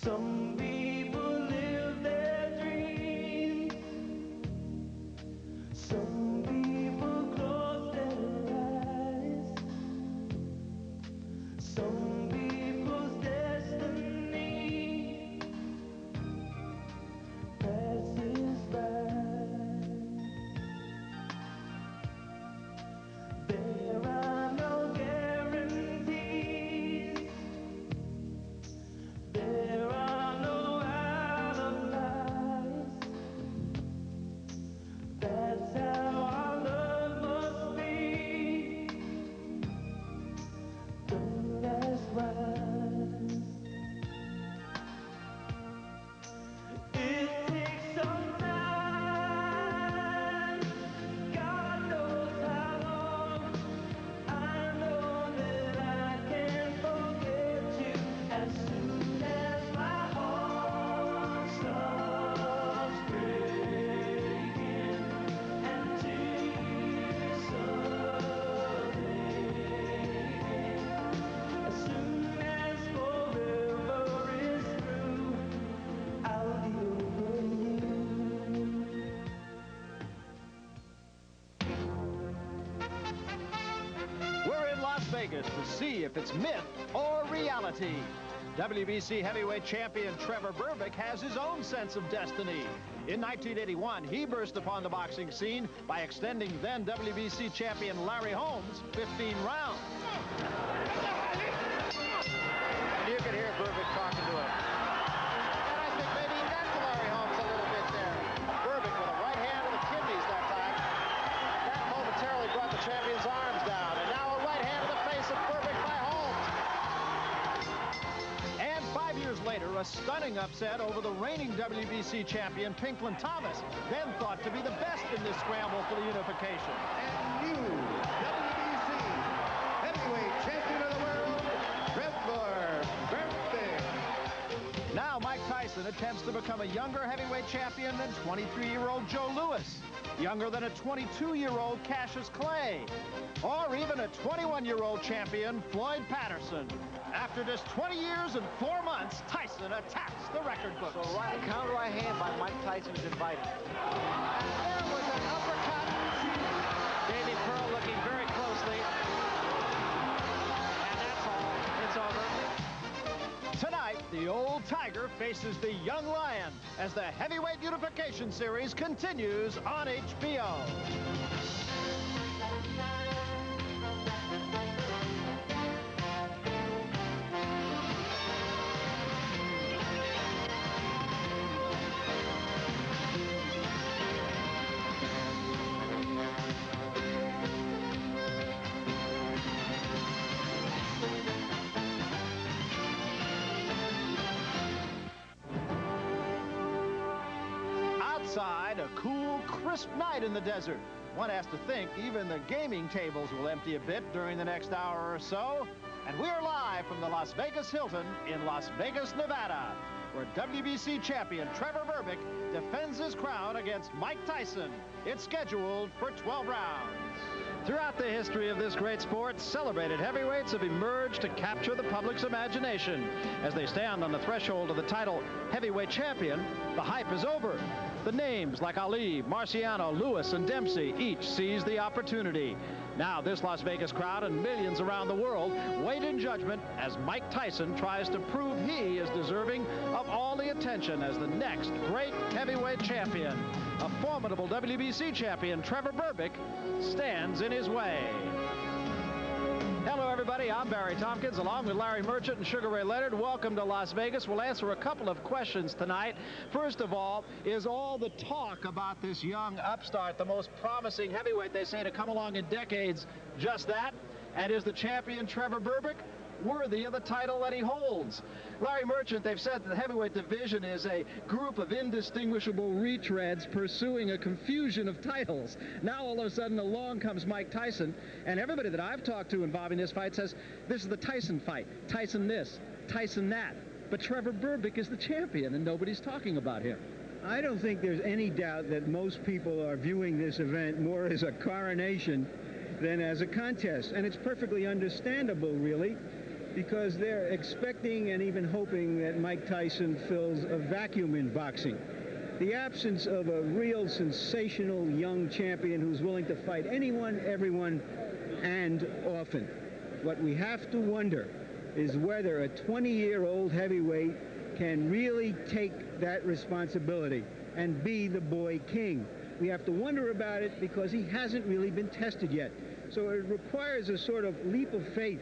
Some people live their dreams. Some people close their eyes. Some people's destiny passes by. There are no guarantees. There are no alibis. That's how our love must be. Don't ask why. It takes some time. God knows how long. I know that I can forget you as soon as my heart stops breaking and tears start raining. As soon as forever is through, I'll be over you. We're in Las Vegas to see if it's myth or reality. WBC heavyweight champion Trevor Berbick has his own sense of destiny. In 1981, he burst upon the boxing scene by extending then WBC champion Larry Holmes 15 rounds. And you can hear Berbick talking to him. And I think maybe he got to Larry Holmes a little bit there. Berbick with a right hand to the kidneys that time. That momentarily brought the champion's arms down. And now a right hand to the face of Berbick by Holmes. And 5 years later, a stunning upset over the reigning WBC champion Pinklin Thomas, then thought to be the best in this scramble for the unification. And new WBC heavyweight champion of the world, Trevor Berbick. Now Mike Tyson attempts to become a younger heavyweight champion than 23-year-old Joe Louis, younger than a 22-year-old Cassius Clay, or even a 21-year-old champion Floyd Patterson. After just 20 years and 4 months, Tyson attacks the record book. So right, counter right hand by Mike Tyson is invited. And there was an uppercut. David Pearl looking very closely. And that's all. It's over. Tonight, the old Tiger faces the young Lion as the Heavyweight Unification Series continues on HBO. Outside, a cool, crisp night in the desert. One has to think even the gaming tables will empty a bit during the next hour or so. And we're live from the Las Vegas Hilton in Las Vegas, Nevada, where WBC champion Trevor Berbick defends his crown against Mike Tyson. It's scheduled for 12 rounds. Throughout the history of this great sport, celebrated heavyweights have emerged to capture the public's imagination. As they stand on the threshold of the title heavyweight champion, the hype is over. The names like Ali, Marciano, Lewis, and Dempsey each seize the opportunity. Now this Las Vegas crowd and millions around the world wait in judgment as Mike Tyson tries to prove he is deserving of all the attention as the next great heavyweight champion. A formidable WBC champion, Trevor Berbick, stands in his way. Hello, everybody. I'm Barry Tompkins, along with Larry Merchant and Sugar Ray Leonard. Welcome to Las Vegas. We'll answer a couple of questions tonight. First of all, is all the talk about this young upstart, the most promising heavyweight, they say, to come along in decades, just that? And is the champion, Trevor Berbick, worthy of the title that he holds? Larry Merchant, they've said that the heavyweight division is a group of indistinguishable retreads pursuing a confusion of titles. Now all of a sudden along comes Mike Tyson, and everybody that I've talked to involving this fight says this is the Tyson fight. Tyson this, Tyson that. But Trevor Berbick is the champion and nobody's talking about him. I don't think there's any doubt that most people are viewing this event more as a coronation than as a contest, and it's perfectly understandable, really. because they're expecting and even hoping that Mike Tyson fills a vacuum in boxing. The absence of a real sensational young champion who's willing to fight anyone, everyone, and often. What we have to wonder is whether a 20-year-old heavyweight can really take that responsibility and be the boy king. We have to wonder about it because he hasn't really been tested yet. So it requires a sort of leap of faith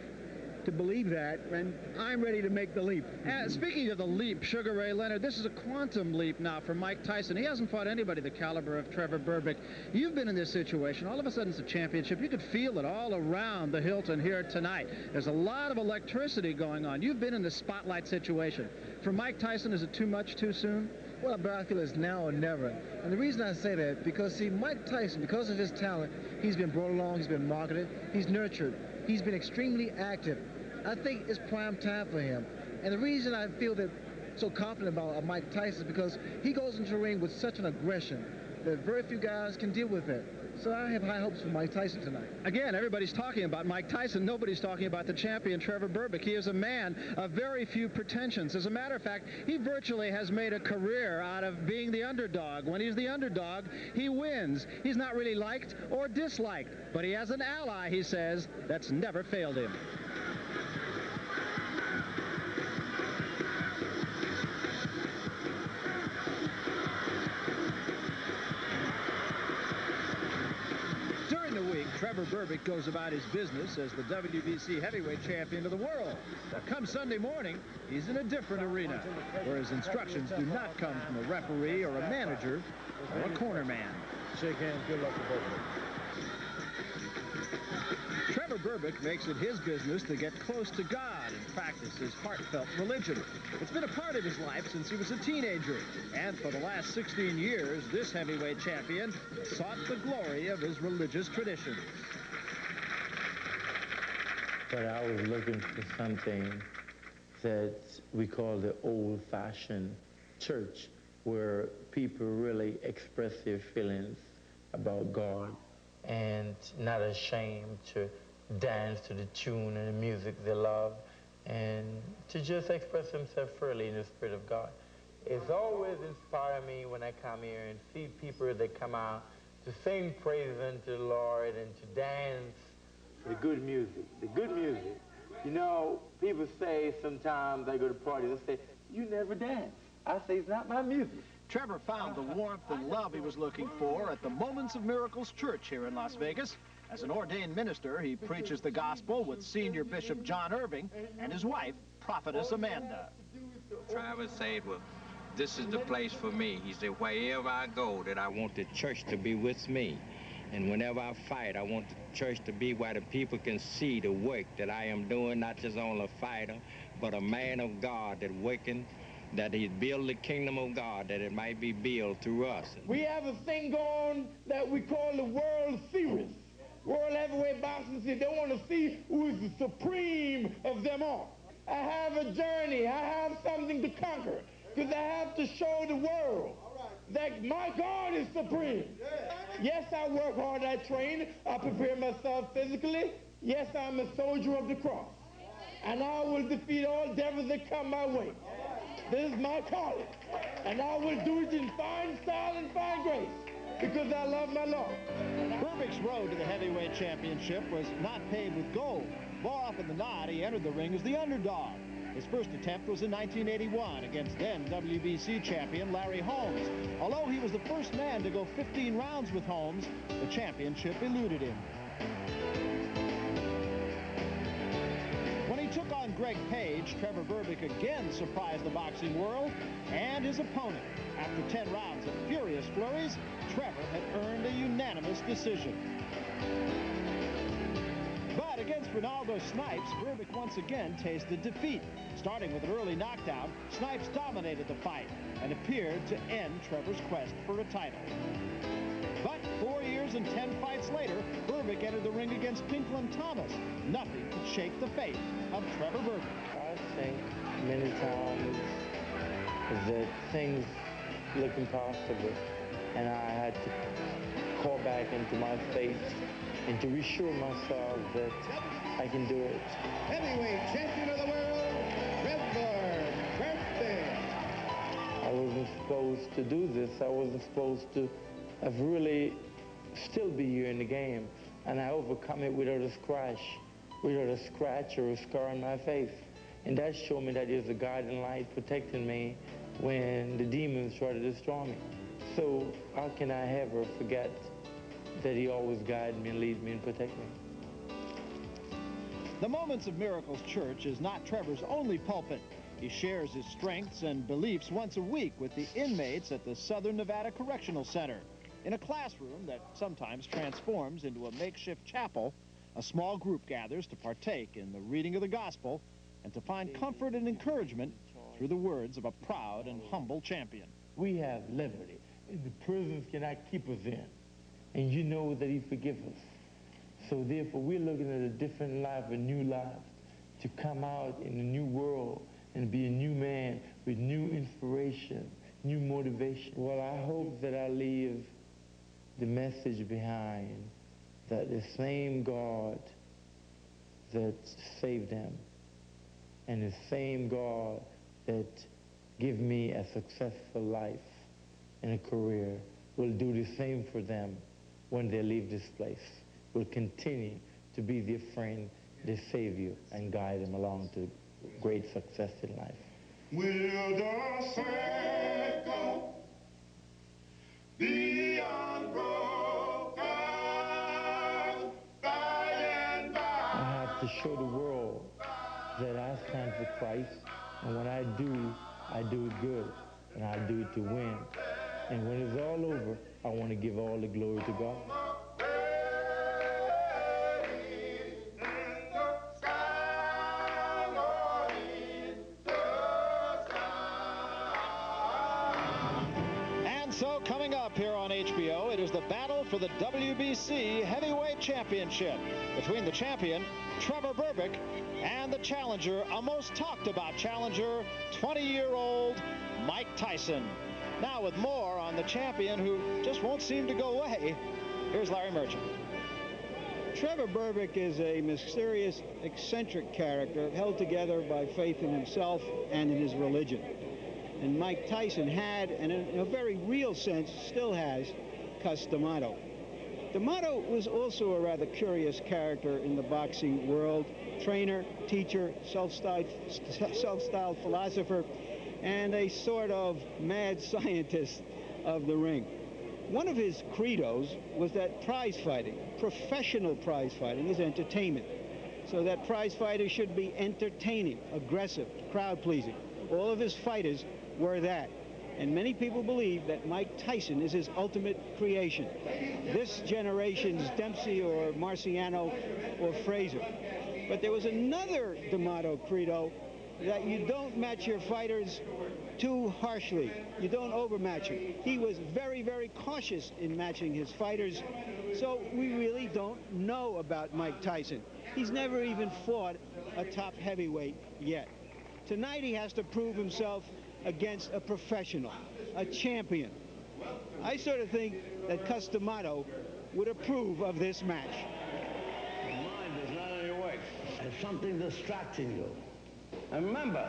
to believe that, and I'm ready to make the leap. Speaking of the leap, Sugar Ray Leonard, this is a quantum leap now for Mike Tyson. He hasn't fought anybody the caliber of Trevor Berbick. You've been in this situation. All of a sudden, it's a championship. You could feel it all around the Hilton here tonight. There's a lot of electricity going on. You've been in the spotlight situation. For Mike Tyson, is it too much too soon? Well, but I feel it's now or never. And the reason I say that, because, see, Mike Tyson, because of his talent, he's been brought along, he's been marketed, he's nurtured, he's been extremely active. I think it's prime time for him. And the reason I feel that so confident about Mike Tyson is because he goes into the ring with such an aggression that very few guys can deal with it. So I have high hopes for Mike Tyson tonight. Again, everybody's talking about Mike Tyson. Nobody's talking about the champion, Trevor Berbick. He is a man of very few pretensions. As a matter of fact, he virtually has made a career out of being the underdog. When he's the underdog, he wins. He's not really liked or disliked, but he has an ally, he says, that's never failed him. Trevor Berbick goes about his business as the WBC heavyweight champion of the world. But come Sunday morning, he's in a different arena, where his instructions do not come from a referee or a manager or a corner man. Shake hands, good luck to both of them. Trevor Berbick makes it his business to get close to God and practice his heartfelt religion. It's been a part of his life since he was a teenager. And for the last 16 years, this heavyweight champion has sought the glory of his religious traditions. But I was looking for something that we call the old-fashioned church, where people really express their feelings about God and not ashamed to dance to the tune and the music they love, and to just express themselves freely in the Spirit of God. It's always inspired me when I come here and see people that come out to sing praises unto the Lord and to dance the good music. The good music. You know, people say sometimes they go to parties, they say, "You never dance." I say, "It's not my music." Trevor found the warmth and love he was looking for at the Moments of Miracles Church here in Las Vegas. As an ordained minister, he preaches the gospel with Senior Bishop John Irving and his wife, Prophetess Amanda. Trevor said, well, this is the place for me. He said, wherever I go, that I want the church to be with me. And whenever I fight, I want the church to be where the people can see the work that I am doing, not just only a fighter, but a man of God that working, that he build the kingdom of God, that it might be built through us. We have a thing going that we call the World Series. World Heavyweight Boxing Series. They want to see who is the supreme of them all. I have a journey. I have something to conquer, because I have to show the world that my God is supreme. Yes, I work hard. I train. I prepare myself physically. Yes, I'm a soldier of the cross. And I will defeat all devils that come my way. This is my calling. And I will do it in fine style and fine grace, because I love my Lord. Berbick's road to the heavyweight championship was not paved with gold. More often than not, he entered the ring as the underdog. His first attempt was in 1981 against then WBC champion Larry Holmes. Although he was the first man to go 15 rounds with Holmes, the championship eluded him. When he took on Greg Page, Trevor Berbick again surprised the boxing world and his opponent. After 10 rounds of furious flurries, Trevor had earned a unanimous decision. But against Ronaldo Snipes, Berbick once again tasted defeat. Starting with an early knockdown, Snipes dominated the fight and appeared to end Trevor's quest for a title. But 4 years and 10 fights later, Berbick entered the ring against Pinkland Thomas. Nothing could shake the faith of Trevor Berbick. I think many times that things look impossible, and I had to call back into my faith and to reassure myself that I can do it. Heavyweight champion of the world, Trevor Berbick. I wasn't supposed to do this. I wasn't supposed to have really still be here in the game. And I overcome it without a scratch or a scar on my face. And that showed me that there's a guiding light protecting me when the demons try to destroy me. So how can I ever forget that he always guides me and leads me and protects me? The Moments of Miracles Church is not Trevor's only pulpit. He shares his strengths and beliefs once a week with the inmates at the Southern Nevada Correctional Center. In a classroom that sometimes transforms into a makeshift chapel, a small group gathers to partake in the reading of the gospel and to find comfort and encouragement through the words of a proud and humble champion. We have liberty, and the prisons cannot keep us in. And you know that he forgives us. So therefore, we're looking at a different life, a new life, to come out in a new world and be a new man with new inspiration, new motivation. Well, I hope that I leave the message behind that the same God that saved them and the same God that give me a successful life and a career will do the same for them when they leave this place. Will continue to be their friend, their savior, and guide them along to great success in life. Will the circle be unbroken by and by? I have to show the world that I stand for Christ, and when I do it good, and I do it to win. And when it's all over, I want to give all the glory to God. And so coming up here on HBO, it is the battle for the WBC Heavyweight Championship between the champion, Trevor Berbick, and the challenger, a most talked about challenger, 20-year-old Mike Tyson. Now with more on the champion who just won't seem to go away, here's Larry Merchant. Trevor Berbick is a mysterious, eccentric character held together by faith in himself and in his religion. And Mike Tyson had, and in a very real sense still has, Cus D'Amato. D'Amato was also a rather curious character in the boxing world. Trainer, teacher, self-styled philosopher, and a sort of mad scientist of the ring. One of his credos was that prize fighting, professional prize fighting, is entertainment. So that prize fighters should be entertaining, aggressive, crowd-pleasing. All of his fighters were that. And many people believe that Mike Tyson is his ultimate creation. This generation's Dempsey or Marciano or Frazier. But there was another D'Amato credo, that you don't match your fighters too harshly. You don't overmatch them. He was very, very cautious in matching his fighters. So we really don't know about Mike Tyson. He's never even fought a top heavyweight yet. Tonight he has to prove himself against a professional, a champion. I sort of think that Cus D'Amato would approve of this match. Your mind is not on your way. There's something distracting you. And remember,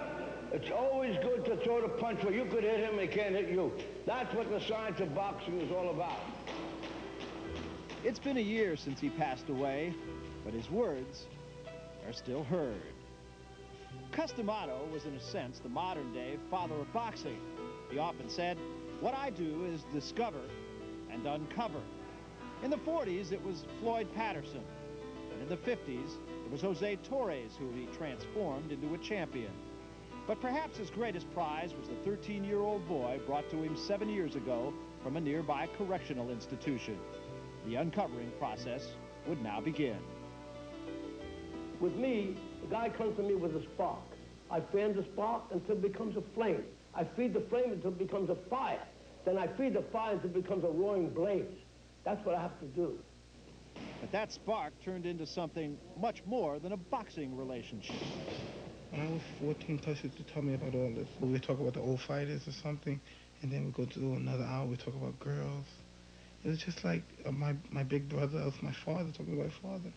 it's always good to throw the punch where you could hit him and he can't hit you. That's what the science of boxing is all about. It's been a year since he passed away, but his words are still heard. Cus D'Amato was, in a sense, the modern-day father of boxing. He often said, "What I do is discover and uncover." In the 40s, it was Floyd Patterson. And in the 50s, it was Jose Torres who he transformed into a champion. But perhaps his greatest prize was the 13-year-old boy brought to him 7 years ago from a nearby correctional institution. The uncovering process would now begin. With me, the guy comes to me with a spark. I fan the spark until it becomes a flame. I feed the flame until it becomes a fire. Then I feed the fire until it becomes a roaring blaze. That's what I have to do. But that spark turned into something much more than a boxing relationship. When I was 14, Cus used to tell me about all this. We would talk about the old fighters or something, and then we go to another hour, we talk about girls. It was just like my big brother. It was my father talking to my father.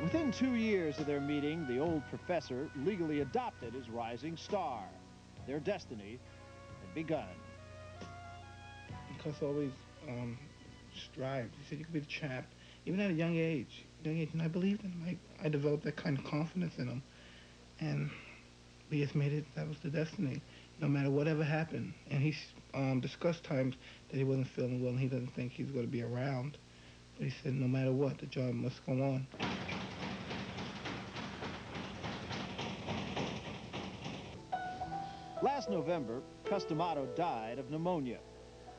Within 2 years of their meeting, the old professor legally adopted his rising star. Their destiny had begun. Cus always strived. He said you could be the champ, even at a young age. And I believed in him. I developed that kind of confidence in him. And we just made it, that was the destiny, no matter whatever happened. And he discussed times that he wasn't feeling well and he doesn't think he's going to be around. But he said no matter what, the job must go on. Last November, Cus D'Amato died of pneumonia.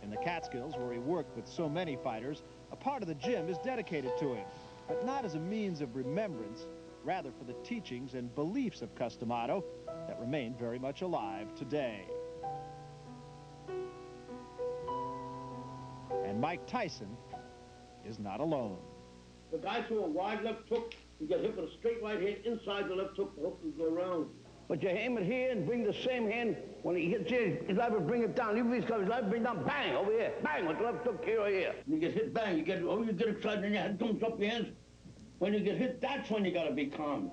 In the Catskills, where he worked with so many fighters, a part of the gym is dedicated to him, but not as a means of remembrance, rather for the teachings and beliefs of Cus D'Amato that remain very much alive today. And Mike Tyson is not alone. The guy threw a wide left hook, you get hit with a straight right hand inside the left hook, the hook will go around. But you aim it here and bring the same hand. When he hits here, his life will bring it down. Even if he's got his life, bring down, bang, over here. Bang, with the left hook here or here. You get hit, bang, you get excited and your head comes up your hands. When you get hit, that's when you got to be calm.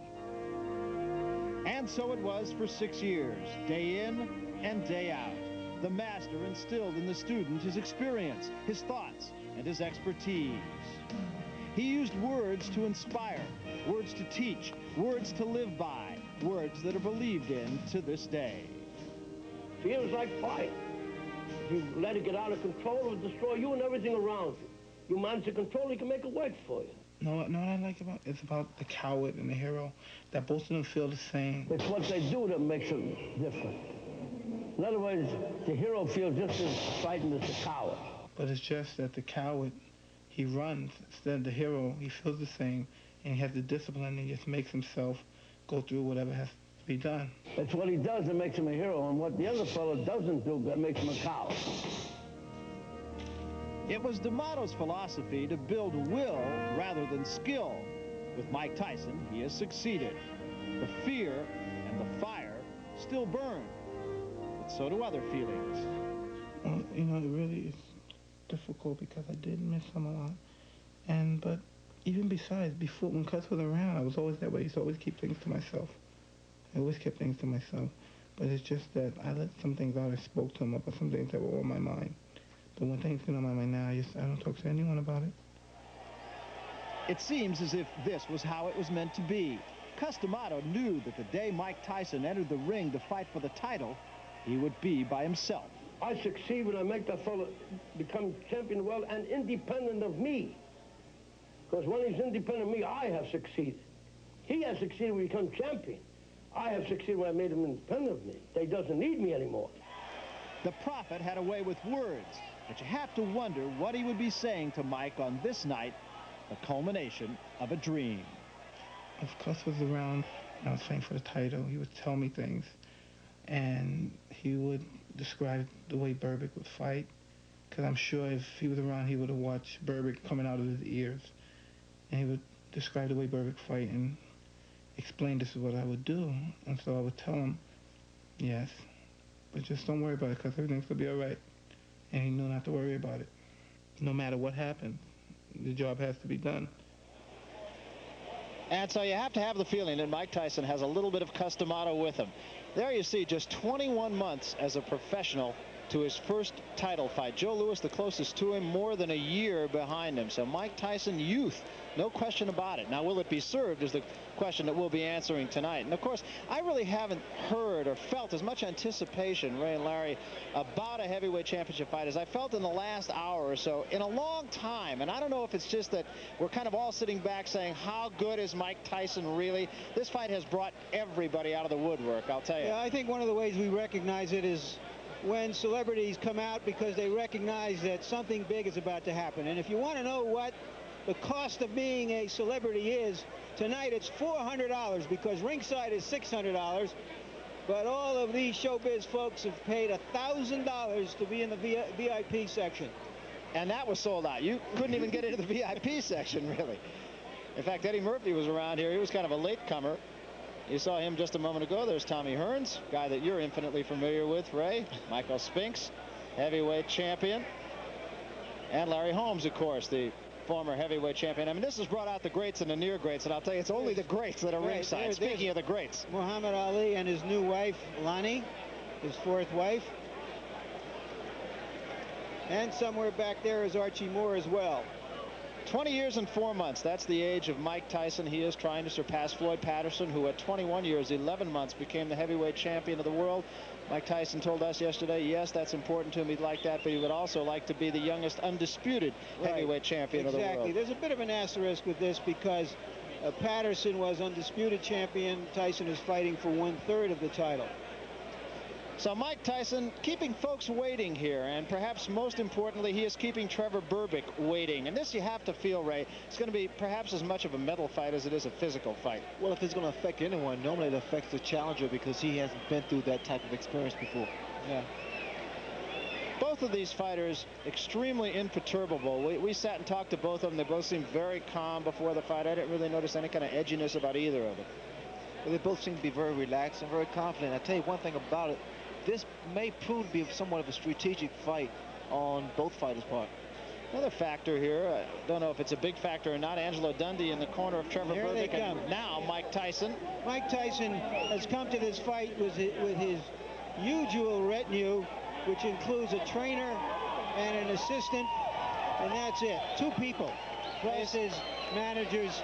And so it was for 6 years, day in and day out. The master instilled in the student his experience, his thoughts, and his expertise. He used words to inspire, words to teach, words to live by, words that are believed in to this day. Fear is like fire. If you let it get out of control, it will destroy you and everything around you. You manage to control it, it can make it work for you. No, what I like about it's about the coward and the hero, that both of them feel the same. It's what they do that makes it different. In other words, the hero feels just as frightened as the coward. But it's just that the coward, he runs. Instead of the hero, he feels the same, and he has the discipline and just makes himself go through whatever has to be done. It's what he does that makes him a hero, and what the other fellow doesn't do that makes him a coward. It was D'Amato's philosophy to build will rather than skill. With Mike Tyson, he has succeeded. The fear and the fire still burn, but so do other feelings. Well, you know, it really is difficult because I did miss him a lot. But even besides, before, when Cus was around, I was always that way. I used to always keep things to myself. I always kept things to myself. But it's just that I let some things out. I spoke to him about some things that were on my mind. But when things get on my mind now, I don't talk to anyone about it. It seems as if this was how it was meant to be. Cus D'Amato knew that the day Mike Tyson entered the ring to fight for the title, he would be by himself. I succeed when I make that fellow become champion of the world and independent of me. Because when he's independent of me, I have succeeded. He has succeeded when he becomes champion. I have succeeded when I made him independent of me. He doesn't need me anymore. The prophet had a way with words, but you have to wonder what he would be saying to Mike on this night, the culmination of a dream. If Cus was around and I was fighting for the title, he would tell me things, and he would describe the way Berbick would fight, because I'm sure if he was around, he would have watched Berbick coming out of his ears, and he would describe the way Berbick fight and explain this is what I would do. And so I would tell him, yes, but just don't worry about it, because everything's going to be all right. And he knew not to worry about it. No matter what happened, the job has to be done. And so you have to have the feeling that Mike Tyson has a little bit of Cus D'Amato with him. There you see just 21 months as a professional to his first title fight. Joe Louis, the closest to him, more than a year behind him. So Mike Tyson, youth, no question about it. Now, will it be served is the question that we'll be answering tonight. And, of course, I really haven't heard or felt as much anticipation, Ray and Larry, about a heavyweight championship fight as I felt in the last hour or so in a long time. And I don't know if it's just that we're kind of all sitting back saying, how good is Mike Tyson really? This fight has brought everybody out of the woodwork, I'll tell you. Yeah, I think one of the ways we recognize it is when celebrities come out because they recognize that something big is about to happen. And if you want to know what the cost of being a celebrity is, tonight it's $400 because ringside is $600. But all of these showbiz folks have paid $1,000 to be in the VIP section. And that was sold out. You couldn't even get into the VIP section, really. In fact, Eddie Murphy was around here. He was kind of a latecomer. You saw him just a moment ago. There's Tommy Hearns, guy that you're infinitely familiar with, Ray. Michael Spinks, heavyweight champion. And Larry Holmes, of course, the former heavyweight champion. I mean, this has brought out the greats and the near greats, and I'll tell you, it's only the greats that are ringside. Speaking of the greats, Muhammad Ali and his new wife, Lonnie, his fourth wife. And somewhere back there is Archie Moore as well. 20 years and 4 months. That's the age of Mike Tyson. He is trying to surpass Floyd Patterson, who at 21 years, 11 months, became the heavyweight champion of the world. Mike Tyson told us yesterday, yes, that's important to him. He'd like that, but he would also like to be the youngest undisputed heavyweight champion of the world. Exactly. There's a bit of an asterisk with this because Patterson was undisputed champion. Tyson is fighting for 1/3 of the title. So Mike Tyson keeping folks waiting here, and perhaps most importantly, he is keeping Trevor Berbick waiting. And this you have to feel, Ray, it's going to be perhaps as much of a mental fight as it is a physical fight. Well, if it's going to affect anyone, normally it affects the challenger because he hasn't been through that type of experience before. Yeah. Both of these fighters extremely imperturbable. We sat and talked to both of them. They both seemed very calm before the fight. I didn't really notice any kind of edginess about either of them. Well, they both seem to be very relaxed and very confident. I tell you one thing about it. This may prove to be somewhat of a strategic fight on both fighters' part. Another factor here, I don't know if it's a big factor or not, Angelo Dundee in the corner of Trevor Berbick, and now Mike Tyson. Mike Tyson has come to this fight with his usual retinue, which includes a trainer and an assistant, and that's it. 2 people, plus his managers,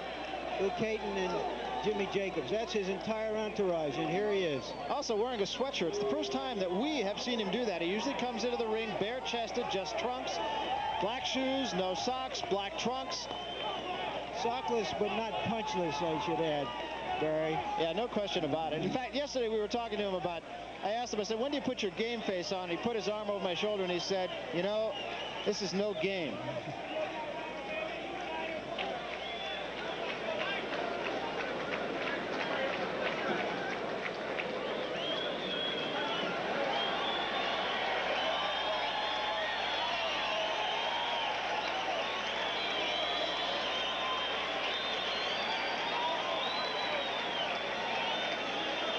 Bill Caton and Jimmy Jacobs. That's his entire entourage, and here he is. Also wearing a sweatshirt. It's the first time that we have seen him do that. He usually comes into the ring bare-chested, just trunks, black shoes, no socks, black trunks. Sockless, but not punchless, I should add, Barry. Yeah, no question about it. In fact, yesterday we were talking to him about, I asked him, I said, when do you put your game face on? He put his arm over my shoulder and he said, you know, this is no game.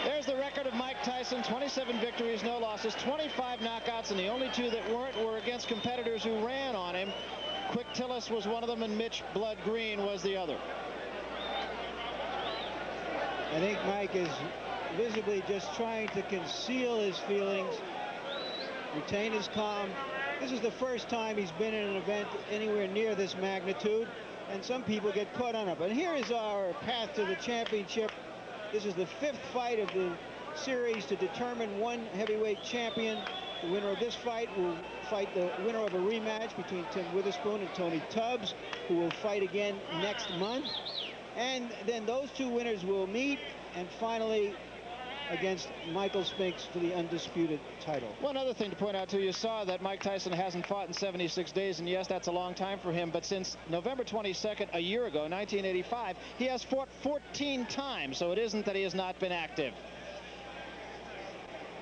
There's the record of Mike Tyson, 27 victories, no losses, 25 knockouts, and the only 2 that weren't were against competitors who ran on him. Quick Tillis was one of them, and Mitch Blood Green was the other. I think Mike is visibly just trying to conceal his feelings, retain his calm. This is the first time he's been in an event anywhere near this magnitude, and some people get caught on it. But here is our path to the championship. This is the 5th fight of the series to determine one heavyweight champion. The winner of this fight will fight the winner of a rematch between Tim Witherspoon and Tony Tubbs, who will fight again next month. And then those 2 winners will meet, and finally against Michael Spinks for the undisputed title. One other thing to point out, too, you saw that Mike Tyson hasn't fought in 76 days, and yes, that's a long time for him, but since November 22nd, a year ago, 1985, he has fought 14 times, so it isn't that he has not been active.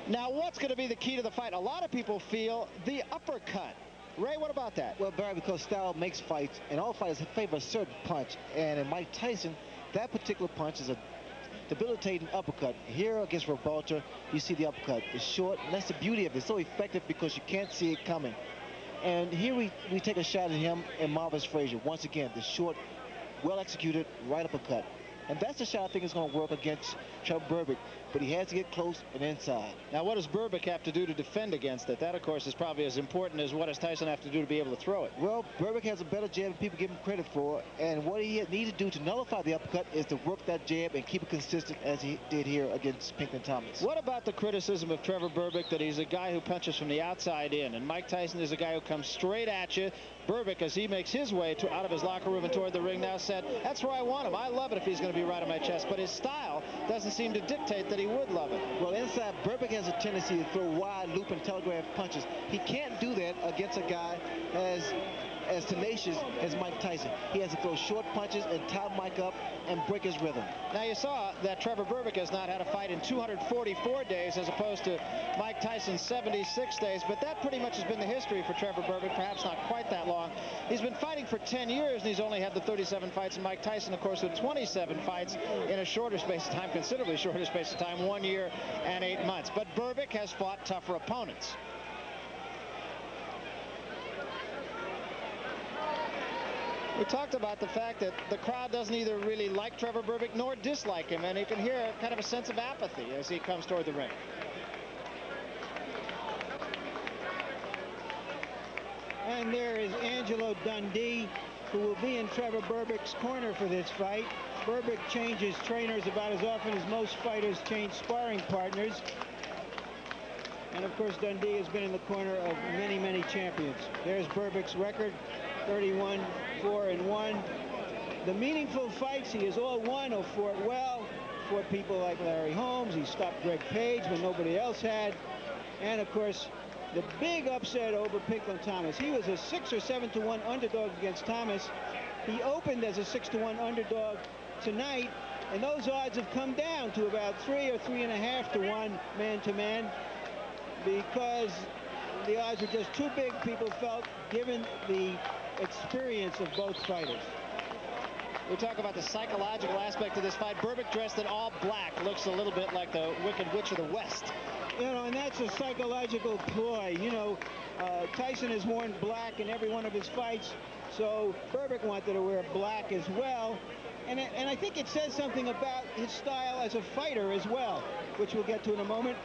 Now, what's going to be the key to the fight? A lot of people feel the uppercut. Ray, what about that? Well, Barry, because style makes fights, and all fighters favor a certain punch, and in Mike Tyson, that particular punch is a debilitating uppercut. Here against Roberta, you see the uppercut. It's short, and that's the beauty of it. It's so effective because you can't see it coming. And here we take a shot at him and Marvis Frazier. Once again, the short, well-executed right uppercut. And that's the shot I think is going to work against Trevor Berbick. But he has to get close and inside. Now, what does Berbick have to do to defend against it? That, of course, is probably as important as what does Tyson have to do to be able to throw it. Well, Berbick has a better jab than people give him credit for. And what he needs to do to nullify the uppercut is to work that jab and keep it consistent as he did here against Pinkman Thomas. What about the criticism of Trevor Berbick that he's a guy who punches from the outside in? And Mike Tyson is a guy who comes straight at you. Berbick, as he makes his way out of his locker room and toward the ring now, said, that's where I want him. I love it if he's going to be right on my chest. But his style doesn't seem to dictate that he would love it. Well, inside, Berbick has a tendency to throw wide loop and telegraph punches. He can't do that against a guy as tenacious as Mike Tyson. He has to throw short punches and tie Mike up and break his rhythm. Now, you saw that Trevor Berbick has not had a fight in 244 days as opposed to Mike Tyson's 76 days, but that pretty much has been the history for Trevor Berbick, perhaps not quite that long. He's been fighting for 10 years, and he's only had the 37 fights, and Mike Tyson, of course, with 27 fights in a shorter space of time, considerably shorter space of time, 1 year and 8 months. But Berbick has fought tougher opponents. We talked about the fact that the crowd doesn't either really like Trevor Berbick nor dislike him, and you can hear kind of a sense of apathy as he comes toward the ring. And there is Angelo Dundee, who will be in Trevor Berbick's corner for this fight. Berbick changes trainers about as often as most fighters change sparring partners. And of course, Dundee has been in the corner of many, many champions. There's Berbick's record, 31-4-1. The meaningful fights, he has all won or fought well. Fought people like Larry Holmes. He stopped Greg Page when nobody else had. And of course, the big upset over Pinklon Thomas. He was a 6 or 7-1 underdog against Thomas. He opened as a 6-1 underdog tonight, and those odds have come down to about 3 or 3.5 to 1 man-to-man, because the odds were just too big, people felt, given the experience of both fighters. We talk about the psychological aspect of this fight. Berbick dressed in all black looks a little bit like the Wicked Witch of the West. You know, and that's a psychological ploy. You know, Tyson has worn black in every one of his fights, so Berbick wanted to wear black as well. And I think it says something about his style as a fighter as well, which we'll get to in a moment.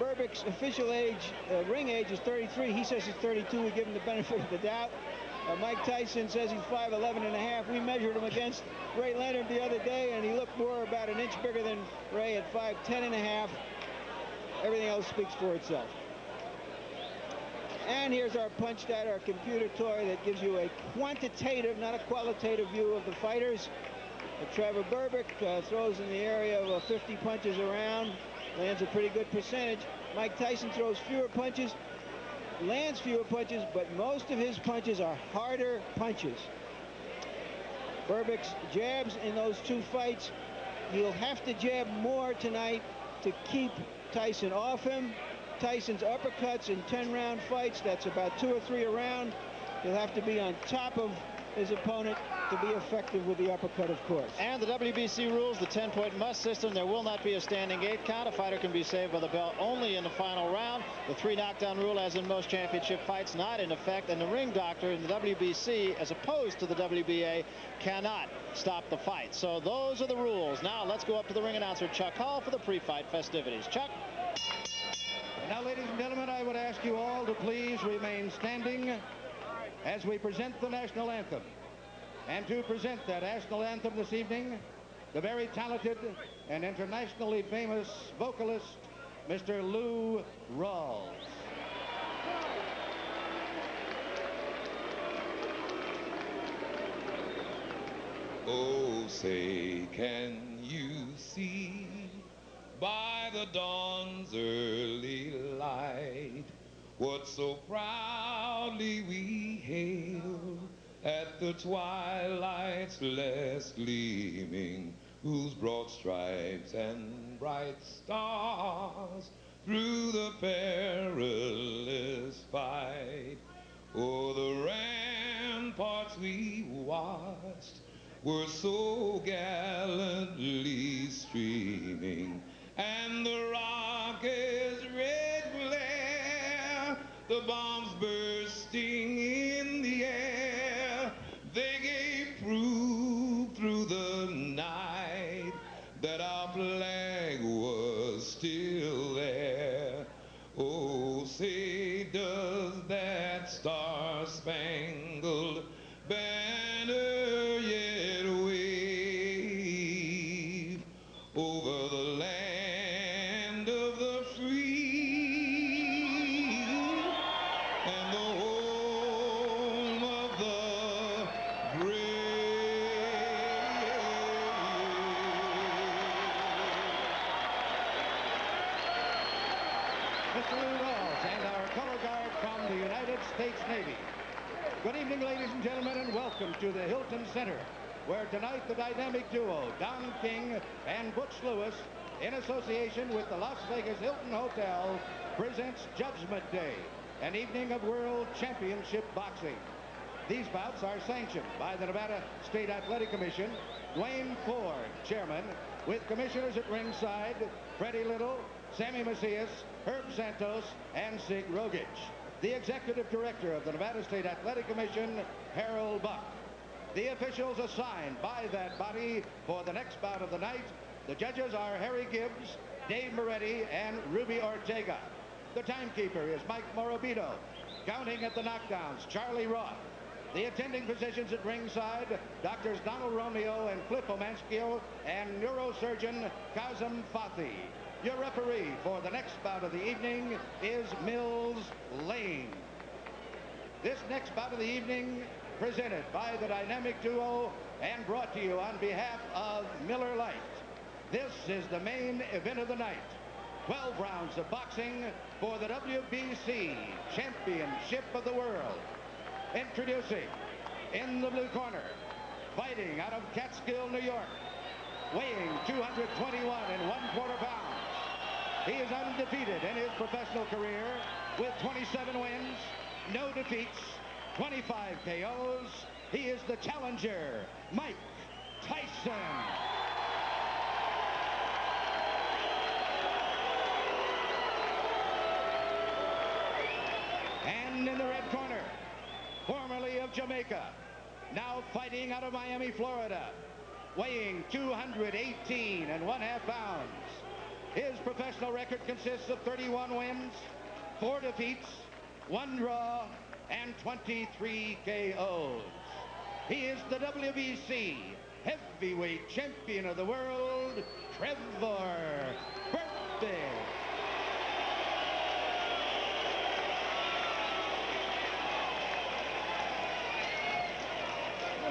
Berbick's official age, ring age, is 33. He says he's 32. We give him the benefit of the doubt. Mike Tyson says he's 5'11.5". We measured him against Ray Leonard the other day, and he looked more about an inch bigger than Ray at 5'10.5". Everything else speaks for itself. And here's our punch data, our computer toy that gives you a quantitative, not a qualitative view of the fighters. Trevor Berbick throws in the area of 50 punches around, lands a pretty good percentage. Mike Tyson throws fewer punches, lands fewer punches, but most of his punches are harder punches. Berbick's jabs in those two fights, he'll have to jab more tonight to keep Tyson off him. Tyson's uppercuts in 10-round fights, that's about 2 or 3 a round. He'll have to be on top of his opponent to be effective with the uppercut, of course. And the WBC rules, the 10-point must system. There will not be a standing 8 count. A fighter can be saved by the bell only in the final round. The 3 knockdown rule, as in most championship fights, not in effect. And the ring doctor in the WBC, as opposed to the WBA, cannot stop the fight. So those are the rules. Now let's go up to the ring announcer, Chuck Hall, for the pre-fight festivities. Chuck? Now, ladies and gentlemen, I would ask you all to please remain standing as we present the national anthem. And to present that national anthem this evening, the very talented and internationally famous vocalist, Mr. Lou Rawls. Oh, say, can you see by the dawn's early light what so proudly we hailed at the twilight's last gleaming, whose broad stripes and bright stars through the perilous fight o'er the ramparts we watched were so gallantly streaming, and the rocket's red glare, the bombs bursting in the air, they gave proof through the night that our flag was still there. Oh, say, does that star-spangled banner yet wave over the land of the free and the home of the brave? Mr. Lou Rawls and our color guard from the United States Navy. Good evening, ladies and gentlemen, and welcome to the Hilton Center, where tonight the dynamic duo, Don King and Butch Lewis, in association with the Las Vegas Hilton Hotel, presents Judgment Day, an evening of World Championship boxing. These bouts are sanctioned by the Nevada State Athletic Commission, Dwayne Ford, chairman, with commissioners at ringside, Freddie Little, Sammy Macias, Herb Santos, and Sig Rogich. The executive director of the Nevada State Athletic Commission, Harold Buck. the officials assigned by that body for the next bout of the night. The judges are Harry Gibbs, Dave Moretti, and Ruby Ortega. The timekeeper is Mike Morabito. Counting at the knockdowns, Charlie Roth. The attending physicians at ringside, Doctors Donald Romeo and Flip Omanskio, and neurosurgeon Kazem Fathi. Your referee for the next bout of the evening is Mills Lane. This next bout of the evening presented by the dynamic duo and brought to you on behalf of Miller Lite. This is the main event of the night. 12 rounds of boxing for the WBC Championship of the World. Introducing, in the blue corner, fighting out of Catskill, New York, weighing 221 1/4 pounds. He is undefeated in his professional career with 27 wins, no defeats, 25 KOs. He is the challenger, Mike Tyson. And in the red corner, formerly of Jamaica, now fighting out of Miami, Florida, weighing 218 1/2 pounds. His professional record consists of 31 wins, 4 defeats, 1 draw, and 23 KOs. He is the WBC heavyweight champion of the world, Trevor Berbick.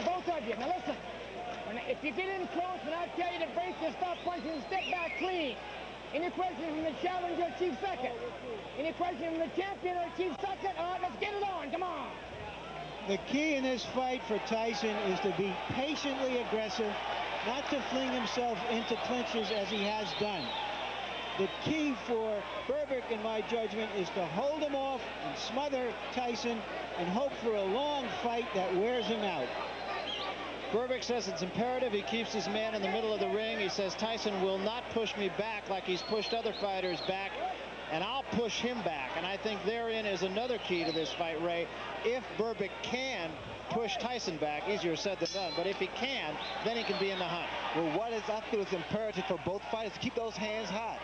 Both of you, now listen. If you get in close and I tell you to break and stop punching and step back clean. Any question from the challenger or chief second? Any question from the champion or chief second? All right, let's get it on. Come on. The key in this fight for Tyson is to be patiently aggressive, not to fling himself into clinches as he has done. The key for Berbick, in my judgment, is to hold him off and smother Tyson and hope for a long fight that wears him out. Berbick says it's imperative he keeps his man in the middle of the ring. He says Tyson will not push me back like he's pushed other fighters back, and I'll push him back. And I think therein is another key to this fight, Ray. If Berbick can push Tyson back, easier said than done, but if he can, then he can be in the hunt. Well, I feel it's imperative for both fighters to keep those hands high.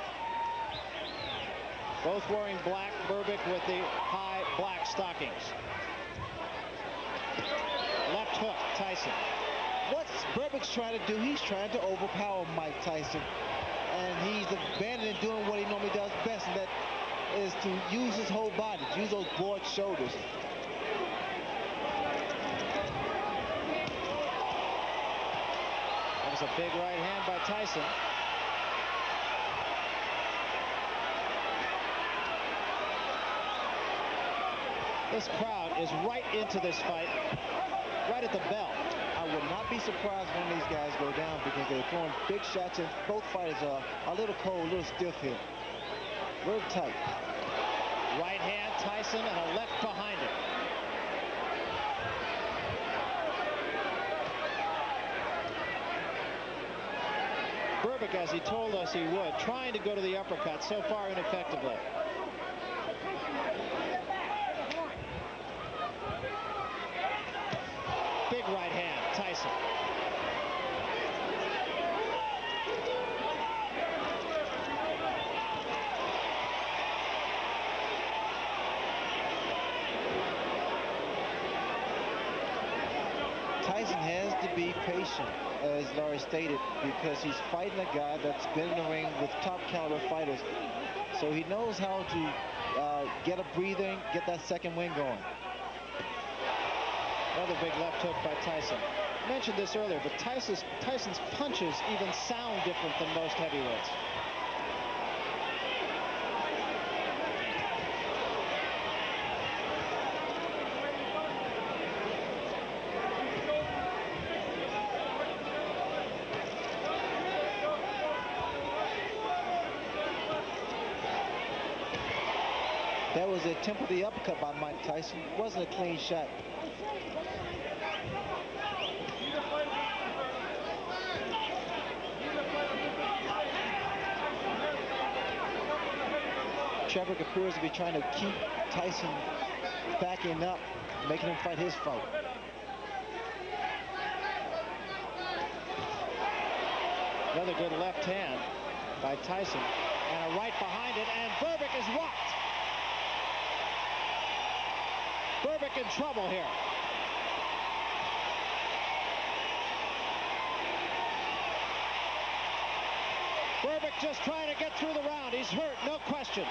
Both wearing black, Berbick with the high black stockings. Left hook, Tyson. What's Berbick's trying to do? He's trying to overpower Mike Tyson. And he's abandoning doing what he normally does best, and that is to use his whole body, to use those broad shoulders. That was a big right hand by Tyson. This crowd is right into this fight, right at the bell. I would not be surprised when these guys go down because they're throwing big shots, and both fighters are a little cold, a little stiff here. Real tight. Right hand, Tyson, and a left behind it. Berbick, as he told us he would, trying to go to the uppercut, so far ineffectively. Big right hand, Tyson. Tyson has to be patient, as Larry stated, because he's fighting a guy that's been in the ring with top caliber fighters. So he knows how to get a breather, get that second wind going. Another big left hook by Tyson. I mentioned this earlier, but Tyson's punches even sound different than most heavyweights. That was an attempt at the uppercut by Mike Tyson. It wasn't a clean shot. Trevor appears to be trying to keep Tyson backing up, making him fight his fight. Another good left hand by Tyson. And a right behind it, and Berbick is rocked. Berbick in trouble here. Berbick just trying to get through the round. He's hurt, no question.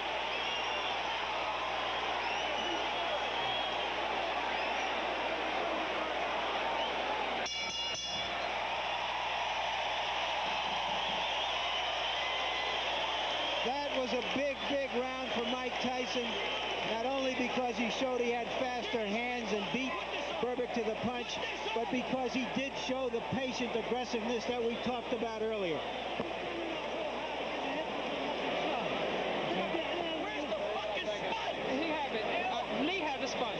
That was a big, big round for Mike Tyson, not only because he showed he had faster hands and beat Berbick to the punch, but because he did show the patient aggressiveness that we talked about earlier. He have it. Lee had the spot.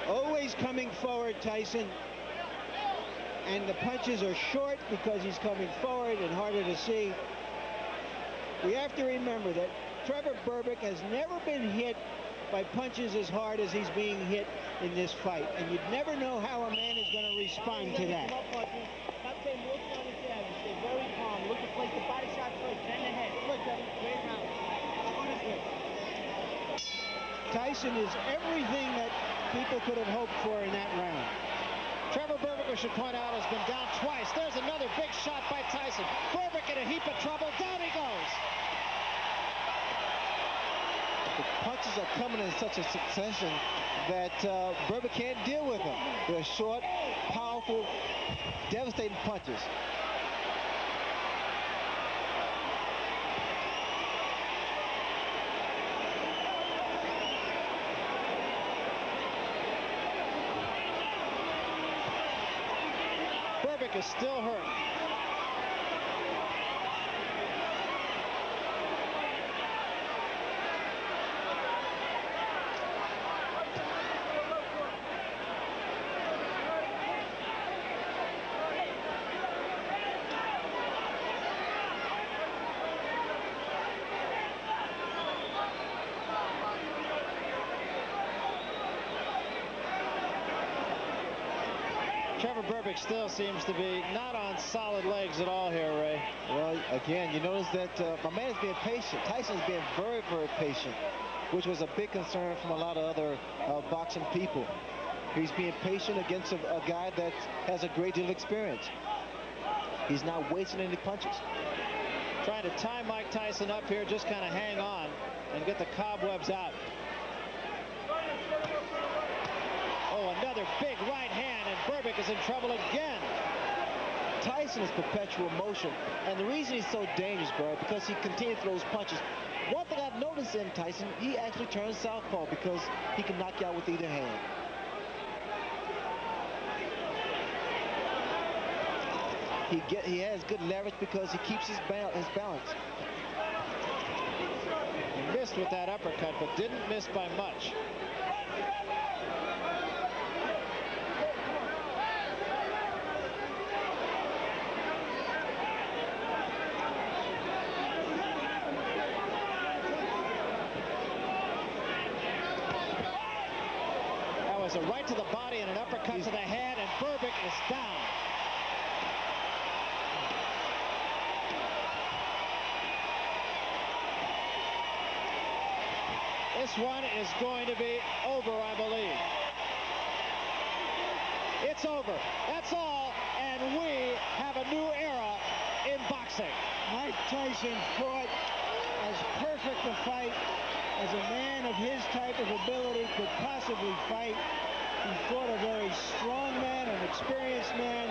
Always coming forward, Tyson. And the punches are short because he's coming forward and harder to see. We have to remember that Trevor Berbick has never been hit by punches as hard as he's being hit in this fight. And you'd never know how a man is going to respond to that. Stay very calm. Look to place the body shot first, then the head. Look, great round. Tyson is everything that people could have hoped for in that round. Trevor Berbick, we should point out, has been down twice. There's another big shot by Tyson. Berbick in a heap of trouble. Down he goes. The punches are coming in such a succession that Berbick can't deal with them. They're short, powerful, devastating punches. Berbick is still hurt. Trevor Berbick still seems to be not on solid legs at all here, Ray. Well, again, you notice that my man is being patient. Tyson's being very, very patient, which was a big concern from a lot of other boxing people. He's being patient against a guy that has a great deal of experience. He's not wasting any punches. Trying to tie Mike Tyson up here, just kind of hang on and get the cobwebs out. Oh, another big right hand, and Berbick is in trouble again. Tyson is perpetual motion, and the reason he's so dangerous, bro, because he continues those punches. One thing I've noticed in Tyson, he actually turns southpaw because he can knock you out with either hand. He has good leverage because he keeps his balance. He missed with that uppercut, but didn't miss by much. That was a right to the body and an uppercut to the head, and Berbick is down. This one is going to be over, I believe. It's over. That's all, and we have a new era in boxing. Mike Tyson fought as perfect a fight as a man of his type of ability could possibly fight. He fought a very strong man, an experienced man.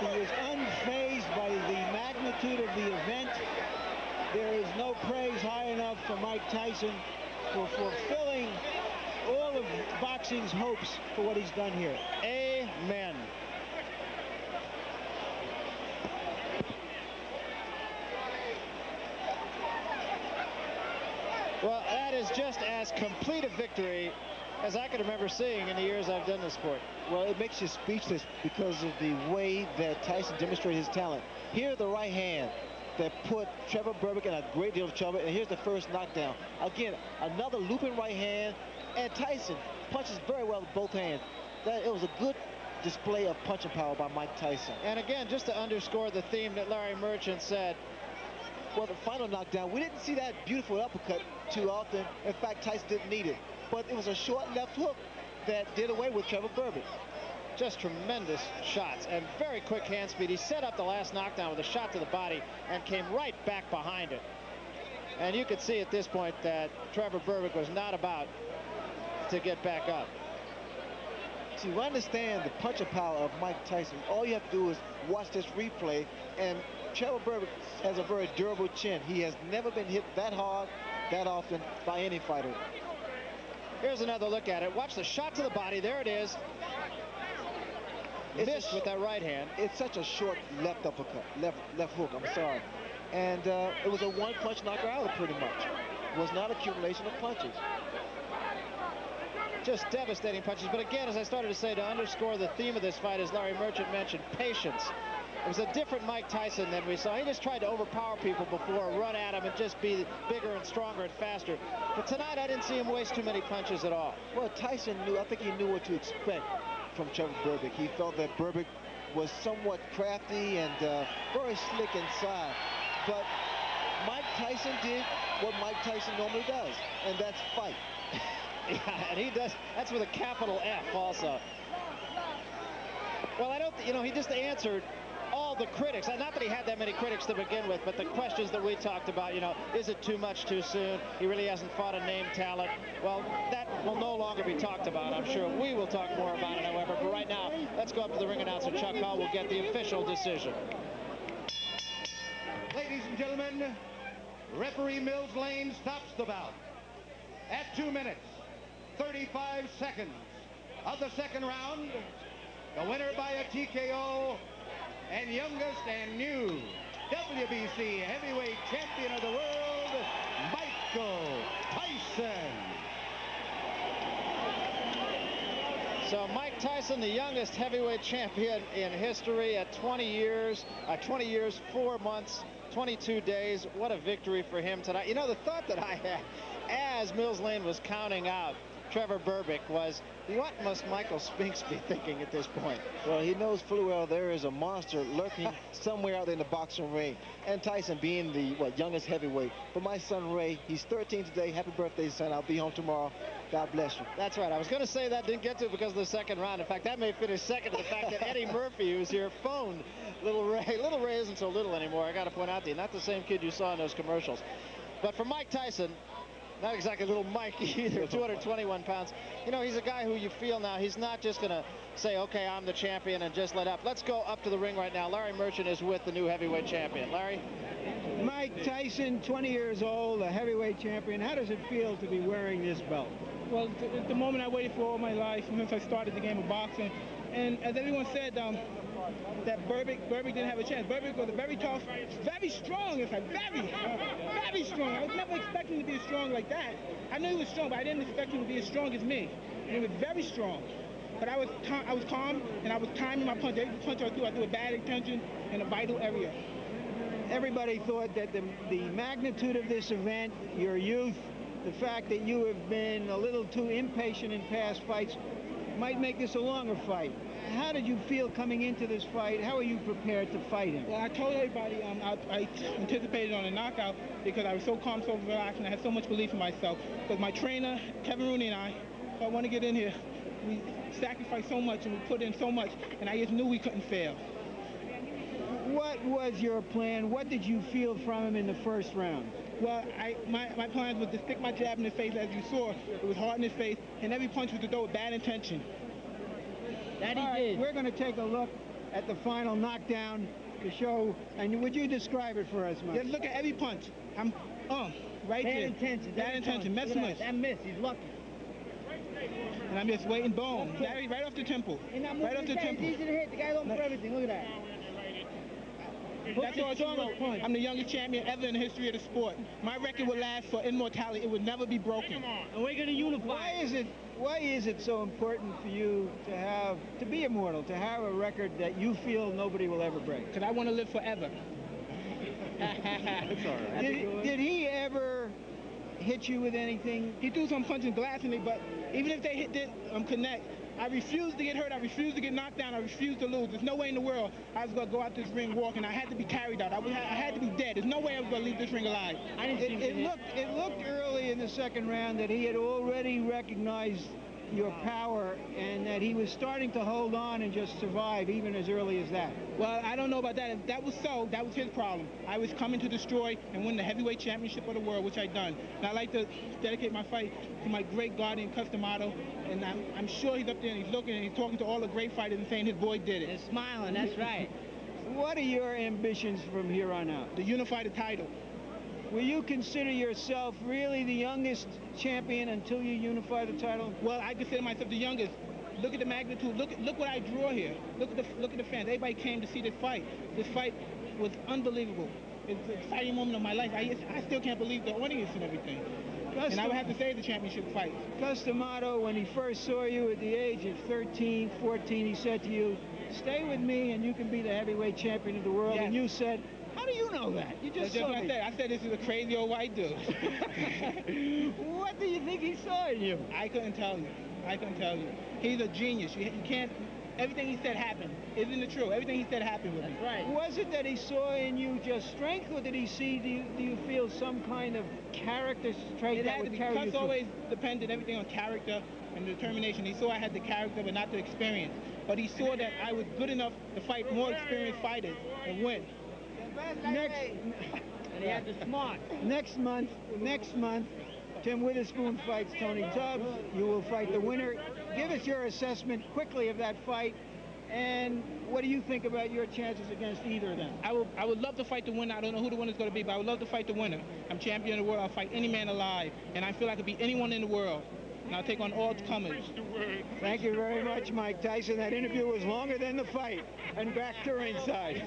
He was unfazed by the magnitude of the event. There is no praise high enough for Mike Tyson for fulfilling all of boxing's hopes for what he's done here. Amen. Well, that is just as complete a victory as I can remember seeing in the years I've done this sport. Well, it makes you speechless because of the way that Tyson demonstrated his talent. Here, the right hand that put Trevor Berbick in a great deal of trouble, and here's the first knockdown. Again, another looping right hand, and Tyson punches very well with both hands. It was a good display of punching power by Mike Tyson. And again, just to underscore the theme that Larry Merchant said, well, the final knockdown, we didn't see that beautiful uppercut too often. In fact, Tyson didn't need it. But it was a short left hook that did away with Trevor Berbick. Just tremendous shots and very quick hand speed. He set up the last knockdown with a shot to the body and came right back behind it. And you could see at this point that Trevor Berbick was not about to get back up. See, we understand the punching power of Mike Tyson. All you have to do is watch this replay, and Trevor Berbick has a very durable chin. He has never been hit that hard, that often by any fighter. Here's another look at it. Watch the shot to the body. There it is. Missed with that right hand. It's such a short left uppercut, left hook, I'm sorry. And it was a one-punch knocker out pretty much. It was not accumulation of punches. Just devastating punches. But again, as I started to say, to underscore the theme of this fight, as Larry Merchant mentioned, patience. It was a different Mike Tyson than we saw. He just tried to overpower people before, run at him, and just be bigger and stronger and faster. But tonight, I didn't see him waste too many punches at all. Well, Tyson knew, I think he knew what to expect from Trevor Berbick. He felt that Berbick was somewhat crafty and very slick inside. But Mike Tyson did what Mike Tyson normally does, and that's fight. Yeah, and he does. That's with a capital F also. Well, I don't, he just answered all the critics. Not that he had that many critics to begin with, but the questions that we talked about, is it too much too soon? He really hasn't fought a named talent. Well, that will no longer be talked about. I'm sure we will talk more about it, however. But right now, let's go up to the ring announcer, Chuck Hall. We'll get the official decision. Ladies and gentlemen, referee Mills Lane stops the bout at 2 minutes, 35 seconds of the second round. The winner by a TKO and youngest and new WBC heavyweight champion of the world, Michael Tyson. So Mike Tyson, the youngest heavyweight champion in history at 20 years, 4 months, 22 days. What a victory for him tonight. The thought that I had as Mills Lane was counting out Trevor Berbick was, what must Michael Spinks be thinking at this point? Well, he knows fully well there is a monster lurking somewhere out there in the boxing ring. And Tyson being the, youngest heavyweight. But my son Ray, he's 13 today. Happy birthday, son. I'll be home tomorrow. God bless you. That's right. I was going to say that, didn't get to it because of the second round. In fact, that may finish second to the fact that Eddie Murphy, who's here, phoned Little Ray. Little Ray isn't so little anymore. I got to point out to you, not the same kid you saw in those commercials. But for Mike Tyson, not exactly little Mike either, 221 pounds. He's a guy who you feel now, he's not just going to say, okay, I'm the champion and just let up. Let's go up to the ring right now. Larry Merchant is with the new heavyweight champion. Larry? Mike Tyson, 20 years old, a heavyweight champion. How does it feel to be wearing this belt? Well, it's the moment I waited for all my life since I started the game of boxing. And as everyone said, that Berbick didn't have a chance. Berbick was a very tough, very strong, in fact, very strong. I was never expecting him to be as strong like that. I knew he was strong, but I didn't expect him to be as strong as me. And he was very strong. But I was calm, and I was timing my punch. Every punch I threw with bad intention in a vital area. Everybody thought that the magnitude of this event, your youth, the fact that you have been a little too impatient in past fights, might make this a longer fight. How did you feel coming into this fight? How are you prepared to fight him? Well, I told everybody I anticipated on a knockout because I was so calm, so relaxed, and I had so much belief in myself. Because my trainer, Kevin Rooney, and I want to get in here. We sacrificed so much and we put in so much, and I just knew we couldn't fail. What was your plan? What did you feel from him in the first round? Well, my plan was to stick my jab in his face, as you saw. It was hard in his face, and every punch was to throw with bad intention. That he did. We're going to take a look at the final knockdown to show. And would you describe it for us, Mike? Just look at every punch. I'm right bad there. Intention. Bad intention. Mess too much. That miss. He's lucky. And I'm just waiting. Boom. Right off the temple. Right off the temple. It's easy to hit. The guy's on for everything. Look at that. That's all it's about. I'm the youngest champion ever in the history of the sport. My record will last for immortality. It would never be broken. And we're going to unify. Why is it so important for you to be immortal, to have a record that you feel nobody will ever break? Because I want to live forever. Did he ever hit you with anything? He threw some punching glass in me, but even if they didn't connect, I refused to get hurt. I refused to get knocked down. I refused to lose. There's no way in the world I was going to go out this ring walking. I had to be carried out. I had to be dead. There's no way I was going to leave this ring alive. It looked early in the second round that he had already recognized your power and that he was starting to hold on and just survive even as early as that. Well, I don't know about that. If that was so, that was his problem. I was coming to destroy and win the heavyweight championship of the world, which I done. And I'd like to dedicate my fight to my great guardian, Cus D'Amato. And I'm sure he's up there and he's looking and he's talking to all the great fighters and saying his boy did it. And smiling, that's right. What are your ambitions from here on out? To unify the title. Will you consider yourself really the youngest champion until you unify the title? Well, I consider myself the youngest. Look at the magnitude. Look what I draw here. Look at the fans. Everybody came to see this fight. This fight was unbelievable. It's an exciting moment of my life. I still can't believe the audience and everything. And I would have to say the championship fight. Cus D'Amato, when he first saw you at the age of 13, 14, he said to you, "Stay with me and you can be the heavyweight champion of the world." Yes. And you said, "How do you know that? You just saw me." I said this is a crazy old white dude. What do you think he saw in you? I couldn't tell you. He's a genius. You can't. Everything he said happened. Isn't it true? Everything he said happened with me. That's right. Was it that he saw in you just strength, or did he see? Do you feel some kind of character trait that would carry you through? Cus always depended everything on character and determination. He saw I had the character, but not the experience. But he saw that I was good enough to fight more experienced fighters and win. And he had the smart. Next month, Tim Witherspoon fights Tony Tubbs. You will fight the winner. Give us your assessment quickly of that fight, and what do you think about your chances against either of them? I would love to fight the winner. I don't know who the winner's going to be, but I would love to fight the winner. I'm champion of the world. I'll fight any man alive, and I feel I could beat anyone in the world. And I'll take on all comers. Thank you very much, Mike Tyson. That interview was longer than the fight. And back to ringside.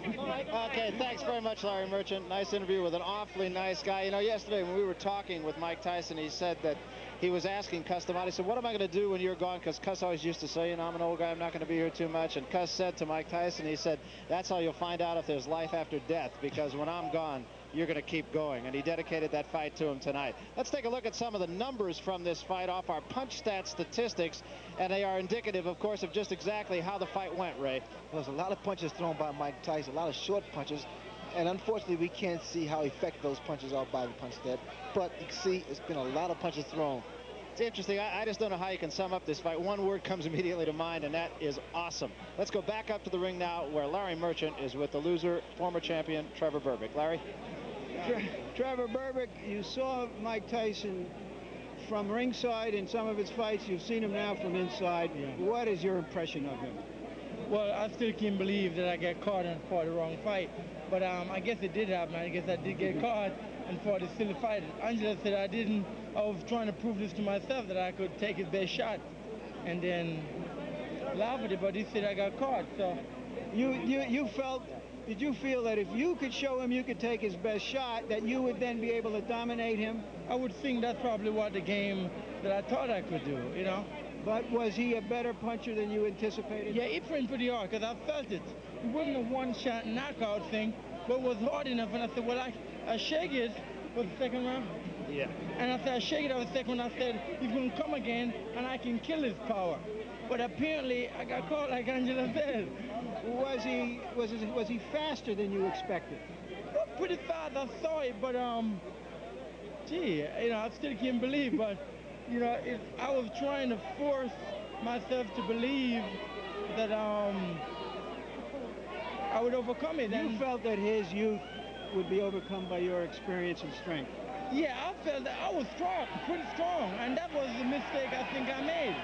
Okay, thanks very much, Larry Merchant. Nice interview with an awfully nice guy. You know, yesterday when we were talking with Mike Tyson, he said that he was asking Cus D'Amato, he said, "What am I going to do when you're gone?" Because Cus always used to say, "You know, I'm an old guy, I'm not going to be here too much." And Cus said to Mike Tyson, he said, "That's how you'll find out if there's life after death, because when I'm gone, you're going to keep going." And he dedicated that fight to him tonight. Let's take a look at some of the numbers from this fight off our punch stat statistics, and they are indicative, of course, of just exactly how the fight went, Ray. There's a lot of punches thrown by Mike Tyson, a lot of short punches, and unfortunately we can't see how effective those punches are by the punch stat. But you can see it's been a lot of punches thrown. It's interesting. I just don't know how you can sum up this fight. One word comes immediately to mind, and that is awesome. Let's go back up to the ring now, where Larry Merchant is with the loser, former champion Trevor Berbick. Larry? Trevor Berbick, you saw Mike Tyson from ringside in some of his fights. You've seen him now from inside. Yeah. What is your impression of him? Well, I still can't believe that I got caught and fought the wrong fight. But I guess it did happen. I guess I did get caught and fought a silly fight. Angela said I didn't. I was trying to prove this to myself that I could take his best shot. And then laugh at it, but he said I got caught. So you felt... Did you feel that if you could show him you could take his best shot, that you would then be able to dominate him? I would think that's probably what the game that I thought I could do, you know. But was he a better puncher than you anticipated? Yeah, he trained pretty hard, because I felt it. It wasn't a one-shot knockout thing, but it was hard enough. And I said, well, I shake it for the second round. Yeah. And I said, I shake it for the second round. I said, he's going to come again, and I can kill his power. But apparently, I got caught, like Angela said. Was he faster than you expected? Well, pretty fast. I saw it, but gee, you know, I still can't believe. But you know, I was trying to force myself to believe that I would overcome it. You felt that his youth would be overcome by your experience and strength. Yeah, I felt that I was strong, pretty strong, and that was the mistake I think I made.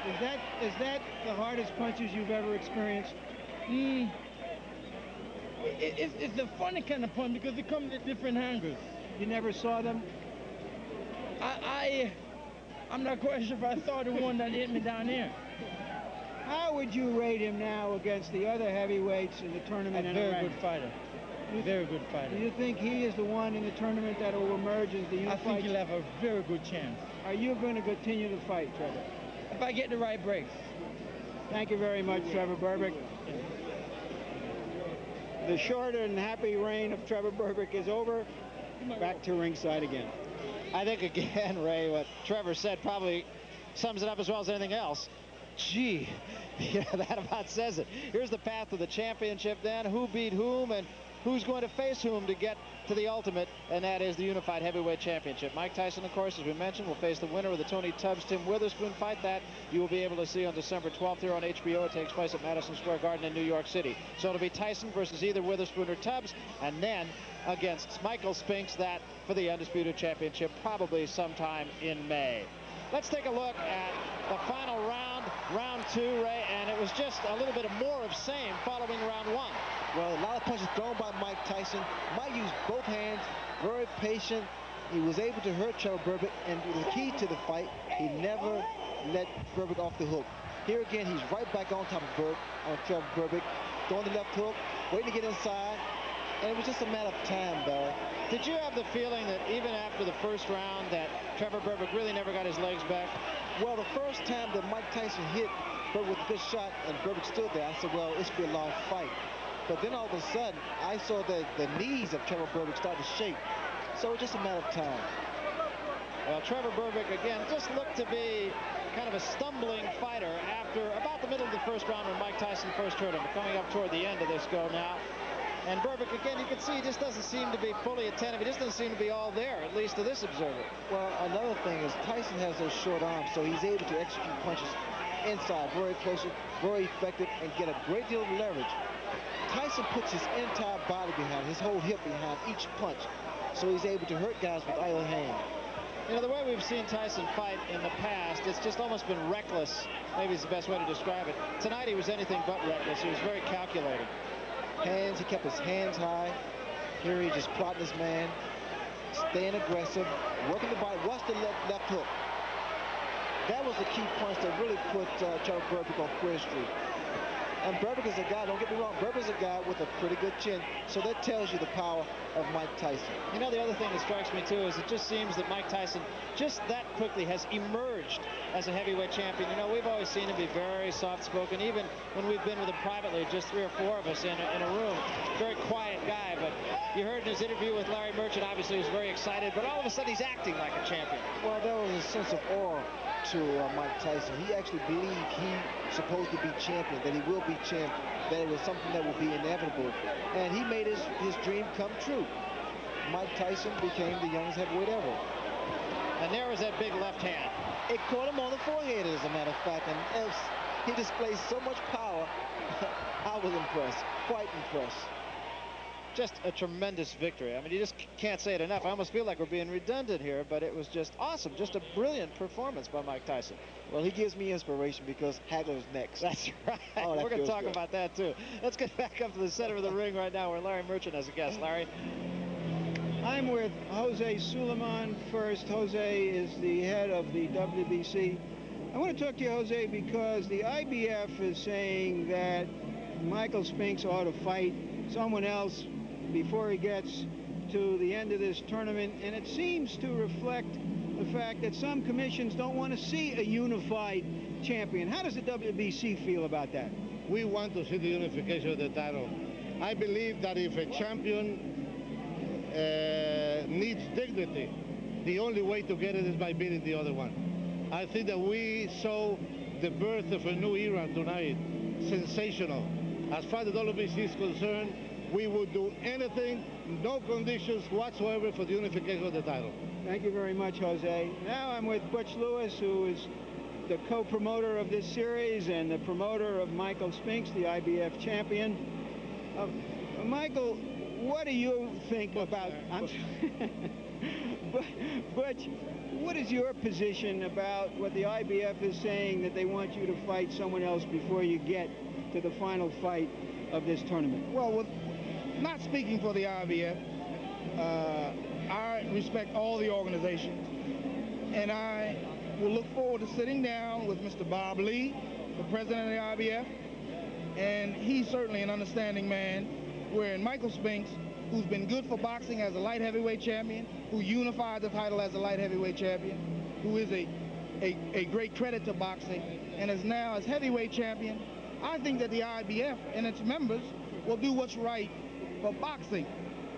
Is that the hardest punches you've ever experienced? It's a funny kind of punch because it comes at different angles. You never saw them? I'm not quite sure if I saw the one that hit me down here. How would you rate him now against the other heavyweights in the tournament? A very good fighter. Very good fighter. Do you think he is the one in the tournament that will emerge as the I think he'll have a very good chance. Are you going to continue to fight, Trevor? If I get the right breaks. Thank you very much, Trevor Berbick. The short and happy reign of Trevor Berbick is over. Back to ringside again. I think, again, Ray, what Trevor said probably sums it up as well as anything else. Gee, yeah, that about says it. Here's the path to the championship then. Who beat whom and who's going to face whom to get to the ultimate, and that is the Unified Heavyweight Championship. Mike Tyson, of course, as we mentioned, will face the winner of the Tony Tubbs-Tim Witherspoon fight. That you will be able to see on December 12th here on HBO. It takes place at Madison Square Garden in New York City. So it'll be Tyson versus either Witherspoon or Tubbs, and then against Michael Spinks, that for the Undisputed Championship, probably sometime in May. Let's take a look at the final round, round 2, Ray, and it was just a little bit more of same following round 1. Well, a lot of punches thrown by Mike Tyson. Mike used both hands, very patient. He was able to hurt Trevor Berbick, and the key to the fight, he never let Berbick off the hook. Here again, he's right back on top of Trevor Berbick, throwing the left hook, waiting to get inside, and it was just a matter of time, Barry. Did you have the feeling that even after the first round that Trevor Berbick really never got his legs back? Well, the first time that Mike Tyson hit Berbick with a good shot and Berbick stood there, I said, well, this will be a long fight. But then all of a sudden, I saw the knees of Trevor Berbick start to shake. So it's just a matter of time. Well, Trevor Berbick, again, just looked to be kind of a stumbling fighter after about the middle of the first round when Mike Tyson first hurt him. We're coming up toward the end of this go now. And Berbick, again, you can see he just doesn't seem to be fully attentive. He just doesn't seem to be all there, at least to this observer. Well, another thing is Tyson has those short arms, so he's able to execute punches inside, very close, very effective, and get a great deal of leverage. Tyson puts his entire body behind, his whole hip behind each punch, so he's able to hurt guys with either hand. You know, the way we've seen Tyson fight in the past, it's just almost been reckless. Maybe is the best way to describe it. Tonight he was anything but reckless. He was very calculating. He kept his hands high. Here he just plotting his man, staying aggressive, working the body. Watch the left hook. That was the key punch that really put Trevor Berbick on Queer Street. And Berbick is a guy, don't get me wrong, Berbick is a guy with a pretty good chin. So that tells you the power of Mike Tyson. You know, the other thing that strikes me, too, is it just seems that Mike Tyson just that quickly has emerged as a heavyweight champion. You know, we've always seen him be very soft-spoken, even when we've been with him privately, just 3 or 4 of us in a room. Very quiet guy, but you heard in his interview with Larry Merchant, obviously he was very excited, but all of a sudden he's acting like a champion. Well, there was a sense of awe to Mike Tyson. He actually believed he's supposed to be champion, that he will be champion, that it was something that would be inevitable. And he made his dream come true. Mike Tyson became the youngest heavyweight ever. And there was that big left hand. It caught him on the forehead, as a matter of fact, and as he displays so much power, I was impressed, quite impressed. Just a tremendous victory. I mean, you just can't say it enough. I almost feel like we're being redundant here, but it was just awesome. Just a brilliant performance by Mike Tyson. Well, he gives me inspiration because Hagler's next. That's right. Oh, we're going to talk about that, too. Let's get back up to the center of the ring right now where Larry Merchant has a guest. Larry? I'm with Jose Suleiman first. Jose is the head of the WBC. I want to talk to you, Jose, because the IBF is saying that Michael Spinks ought to fight someone else before he gets to the end of this tournament, and it seems to reflect the fact that some commissions don't want to see a unified champion. How does the WBC feel about that? We want to see the unification of the title. I believe that if a champion needs dignity, the only way to get it is by beating the other one. I think that we saw the birth of a new era tonight. Sensational. As far as the WBC is concerned, we would do anything, no conditions whatsoever for the unification of the title. Thank you very much, Jose. Now I'm with Butch Lewis, who is the co-promoter of this series and the promoter of Michael Spinks, the IBF champion. Michael, what do you think about... Butch, what is your position about what the IBF is saying, that they want you to fight someone else before you get to the final fight of this tournament? Well, not speaking for the IBF, I respect all the organizations, and I will look forward to sitting down with Mr. Bob Lee, the president of the IBF, and he's certainly an understanding man, wherein Michael Spinks, who's been good for boxing as a light heavyweight champion, who unified the title as a light heavyweight champion, who is a great credit to boxing, and is now as heavyweight champion. I think that the IBF and its members will do what's right for boxing.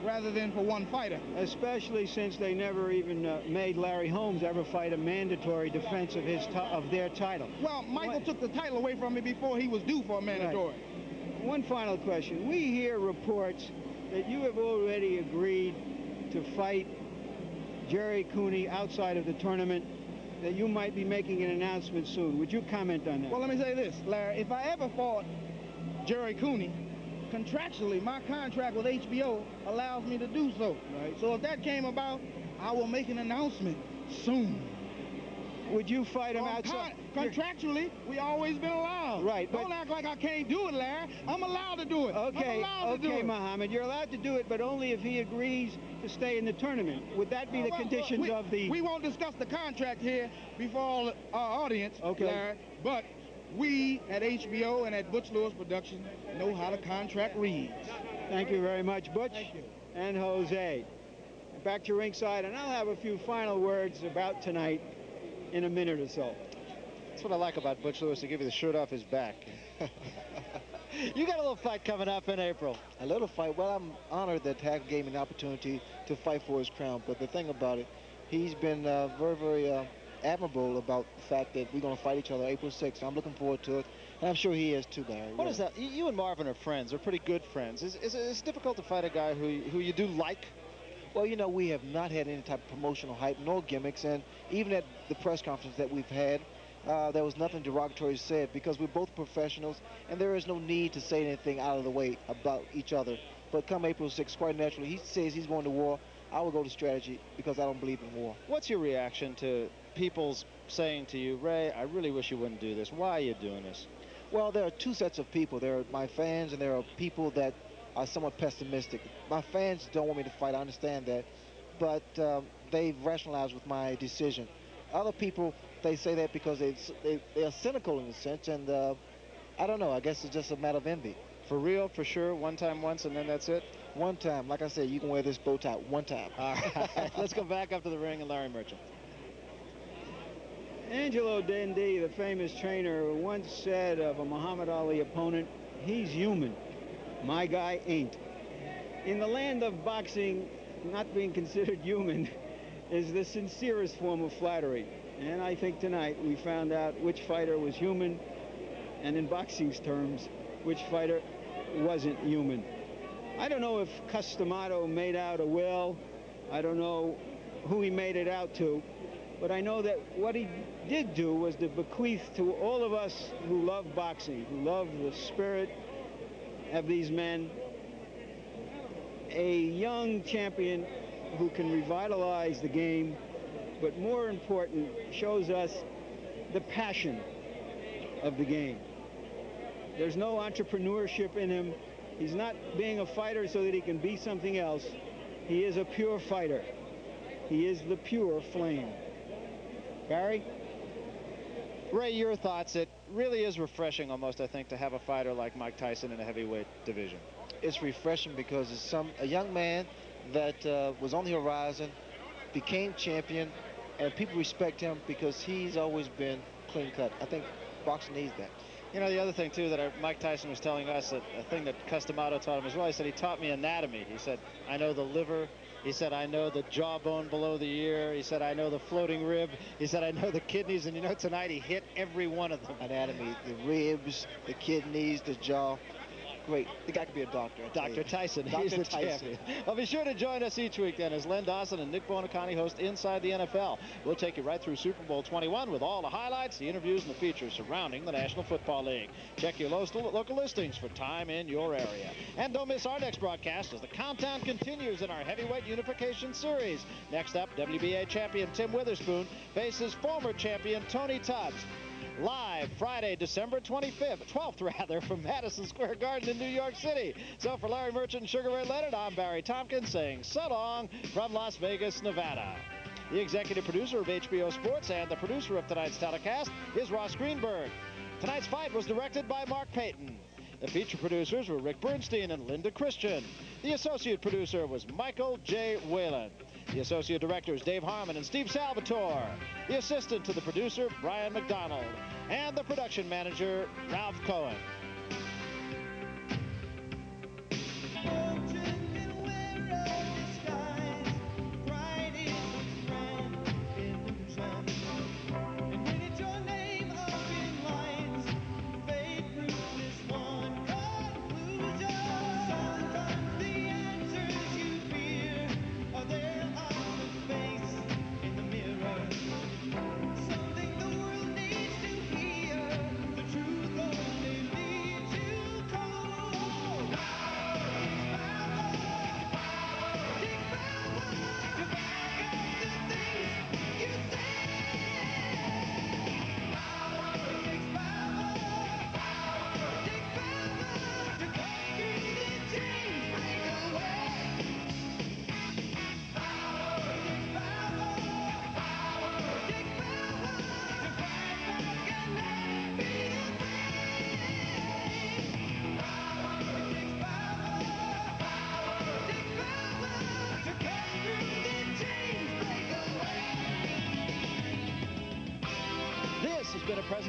rather than for one fighter. Especially since they never even made Larry Holmes ever fight a mandatory defense of their title. Well, Michael took the title away from me before he was due for a mandatory. Right. One final question. We hear reports that you have already agreed to fight Jerry Cooney outside of the tournament, that you might be making an announcement soon. Would you comment on that? Well, let me say this, Larry. If I ever fought Jerry Cooney, contractually, my contract with HBO allows me to do so. Right. So if that came about, I will make an announcement soon. Would you fight him outside? Contractually, we always been allowed. Right. Don't act like I can't do it, Larry. I'm allowed to do it. Okay. I'm allowed to do it. Muhammad, you're allowed to do it, but only if he agrees to stay in the tournament. Would that be the conditions of the... We won't discuss the contract here before all our audience, okay, Larry, but we at HBO and at Butch Lewis Productions know how the contract reads. Thank you very much, Butch. Thank you. And Jose. Back to ringside, and I'll have a few final words about tonight in a minute or so. That's what I like about Butch Lewis, to give you the shirt off his back. You got a little fight coming up in April. A little fight. Well, I'm honored that Hack gave me an opportunity to fight for his crown. But the thing about it, he's been very, very admirable about the fact that we're going to fight each other April 6th. I'm looking forward to it. And I'm sure he is too, Barry. What is that? You and Marvin are friends. They're pretty good friends. Is it difficult to fight a guy who you do like? Well, you know, we have not had any type of promotional hype nor gimmicks. And even at the press conference that we've had, there was nothing derogatory said because we're both professionals and there is no need to say anything out of the way about each other. But come April 6th, quite naturally, he says he's going to war. I will go to strategy because I don't believe in war. What's your reaction to people's saying to you, Ray, I really wish you wouldn't do this. Why are you doing this? Well, there are two sets of people. There are my fans and there are people that are somewhat pessimistic. My fans don't want me to fight, I understand that, but they've rationalized with my decision. Other people, they say that because they are cynical in a sense, and I don't know, I guess it's just a matter of envy. For real, for sure, one time once, and then that's it? One time. Like I said, you can wear this bow tie one time. All right, let's go back up to the ring and Larry Merchant. Angelo Dundee, the famous trainer, once said of a Muhammad Ali opponent, he's human. My guy ain't. In the land of boxing, not being considered human is the sincerest form of flattery. And I think tonight we found out which fighter was human, and in boxing's terms, which fighter wasn't human. I don't know if Cus D'Amato made out a will. I don't know who he made it out to. But I know that what he did do was to bequeath to all of us who love boxing, who love the spirit of these men, a young champion who can revitalize the game, but more important, shows us the passion of the game. There's no entrepreneurship in him. He's not being a fighter so that he can be something else. He is a pure fighter. He is the pure flame. Barry? Ray, your thoughts. It really is refreshing almost, I think, to have a fighter like Mike Tyson in a heavyweight division. It's refreshing because it's a young man that was on the horizon, became champion, and people respect him because he's always been clean cut. I think boxing needs that. You know, the other thing, too, that Mike Tyson was telling us, that a thing that Cus D'Amato taught him as well, he said he taught me anatomy. He said, I know the liver. He said, I know the jawbone below the ear. He said, I know the floating rib. He said, I know the kidneys. And, you know, tonight he hit every one of them. Anatomy, the ribs, the kidneys, the jaw. Great. The guy could be a doctor. Dr. Tyson. Dr. He's the Tyson. champion. Well, be sure to join us each week then as Len Dawson and Nick Bonacani host Inside the NFL. We'll take you right through Super Bowl 21 with all the highlights, the interviews, and the features surrounding the National Football League. Check your local listings for time in your area. And don't miss our next broadcast as the countdown continues in our heavyweight unification series. Next up, WBA champion Tim Witherspoon faces former champion Tony Tubbs. Live Friday, December 12th, from Madison Square Garden in New York City. So for Larry Merchant and Sugar Ray Leonard, I'm Barry Tompkins saying so long from Las Vegas, Nevada. The executive producer of HBO Sports and the producer of tonight's telecast is Ross Greenberg. Tonight's fight was directed by Mark Payton. The feature producers were Rick Bernstein and Linda Christian. The associate producer was Michael J. Whalen. The associate directors, Dave Harmon and Steve Salvatore. The assistant to the producer, Brian McDonald. And the production manager, Ralph Cohen. Wondering where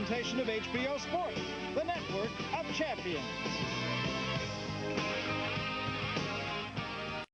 presentation of HBO Sports, the network of champions.